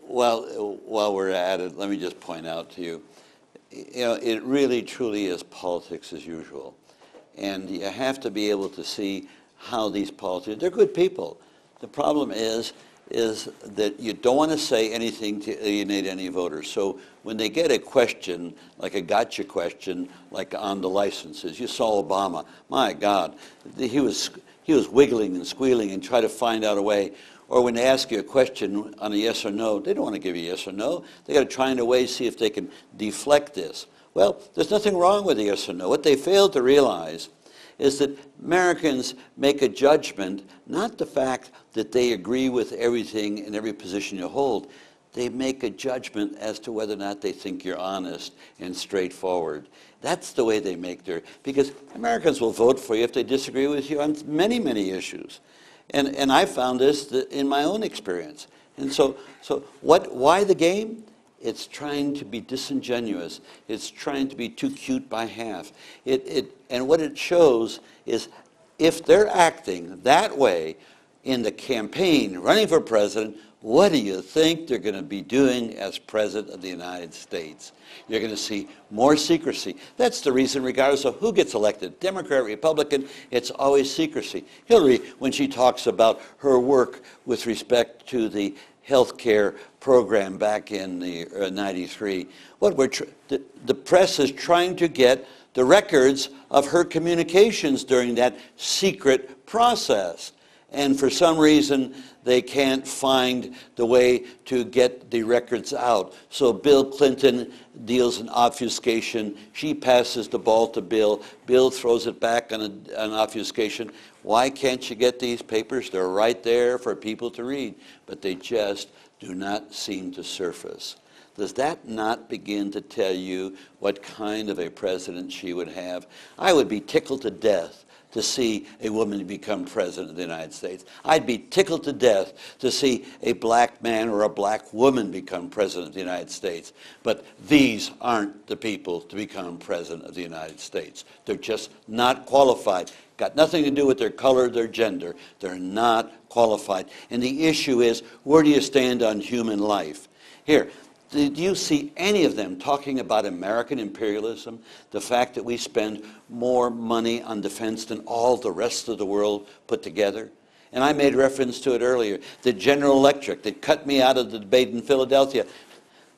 Well, while we're at it, let me just point out to you, it really truly is politics as usual. And you have to be able to see how these politicians, they're good people. The problem is that you don't want to say anything to alienate any voters. So when they get a question, like a gotcha question, like on the licenses, you saw Obama, my God, he was wiggling and squealing and trying to find out a way. Or when they ask you a question on a yes or no, they don't want to give you yes or no. They got to try in a way to see if they can deflect this. Well, there's nothing wrong with a yes or no. What they fail to realize is that Americans make a judgment, not the fact that they agree with everything in every position you hold. They make a judgment as to whether or not they think you're honest and straightforward. That's the way they make their, because Americans will vote for you if they disagree with you on many, many issues. And I found this in my own experience. And so why the game? It's trying to be disingenuous. It's trying to be too cute by half. And what it shows is if they're acting that way in the campaign, running for president, what do you think they're going to be doing as president of the United States? You're going to see more secrecy. That's the reason, regardless of who gets elected, Democrat, Republican, it's always secrecy. Hillary, when she talks about her work with respect to the health care program back in the 93, the press is trying to get the records of her communications during that secret process. And for some reason, they can't find the way to get the records out. So Bill Clinton deals in obfuscation. She passes the ball to Bill. Bill throws it back on obfuscation. Why can't you get these papers? They're right there for people to read. But they just do not seem to surface. Does that not begin to tell you what kind of a president she would have? I would be tickled to death to see a woman become president of the United States. I'd be tickled to death to see a black man or a black woman become president of the United States. But these aren't the people to become president of the United States. They're just not qualified. Got nothing to do with their color, their gender. They're not qualified. And the issue is, where do you stand on human life? Here, did you see any of them talking about American imperialism, the fact that we spend more money on defense than all the rest of the world put together? And I made reference to it earlier. The General Electric that cut me out of the debate in Philadelphia,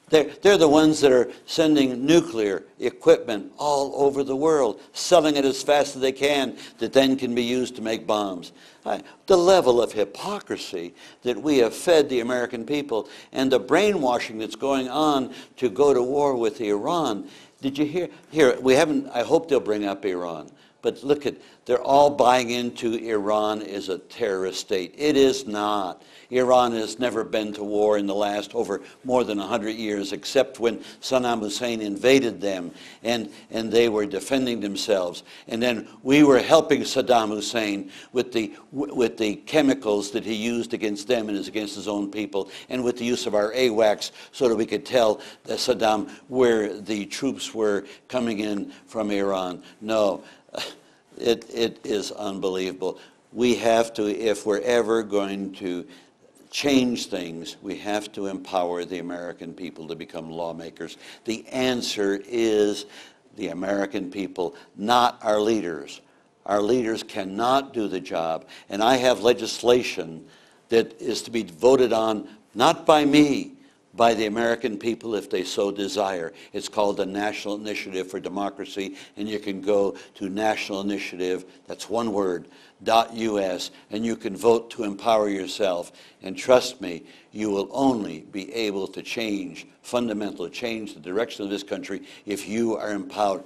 they're the ones that are sending nuclear equipment all over the world, selling it as fast as they can, that then can be used to make bombs. The level of hypocrisy that we have fed the American people and the brainwashing that's going on to go to war with Iran. Did you hear? Here, we haven't, I hope they'll bring up Iran. But look at, they're all buying into Iran is a terrorist state. It is not. Iran has never been to war in the last over more than 100 years, except when Saddam Hussein invaded them and they were defending themselves. And then we were helping Saddam Hussein with the chemicals that he used against them and against his own people, and with the use of our AWACS so that we could tell Saddam where the troops were coming in from Iran. No. It is unbelievable. We have to, if we're ever going to change things, we have to empower the American people to become lawmakers. The answer is the American people, not our leaders. Our leaders cannot do the job. And I have legislation that is to be voted on, not by me, by the American people if they so desire. It's called the National Initiative for Democracy, and you can go to National Initiative, that's one word, .us, and you can vote to empower yourself. And trust me, you will only be able to change, fundamental change the direction of this country if you are empowered.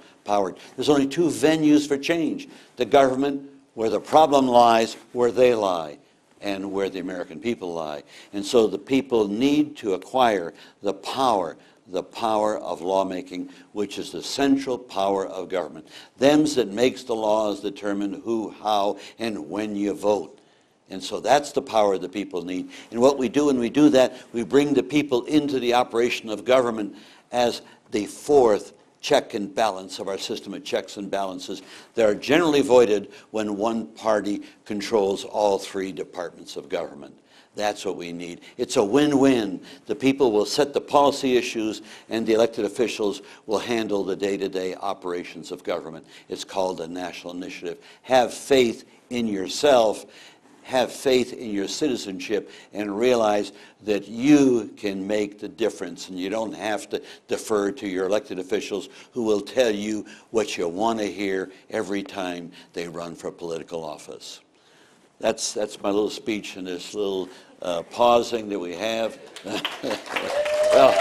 There's only two venues for change: the government, where the problem lies, where they lie, and where the American people lie. And so the people need to acquire the power of lawmaking, which is the central power of government. Them's that makes the laws determine who, how, and when you vote. And so that's the power the people need. And what we do when we do that, we bring the people into the operation of government as the fourth check and balance of our system of checks and balances. They are generally voided when one party controls all three departments of government. That's what we need. It's a win-win. The people will set the policy issues, and the elected officials will handle the day-to-day operations of government. It's called a national initiative. Have faith in yourself, have faith in your citizenship, and realize that you can make the difference, and you don't have to defer to your elected officials who will tell you what you want to hear every time they run for political office. That's my little speech in this little pausing that we have. Well,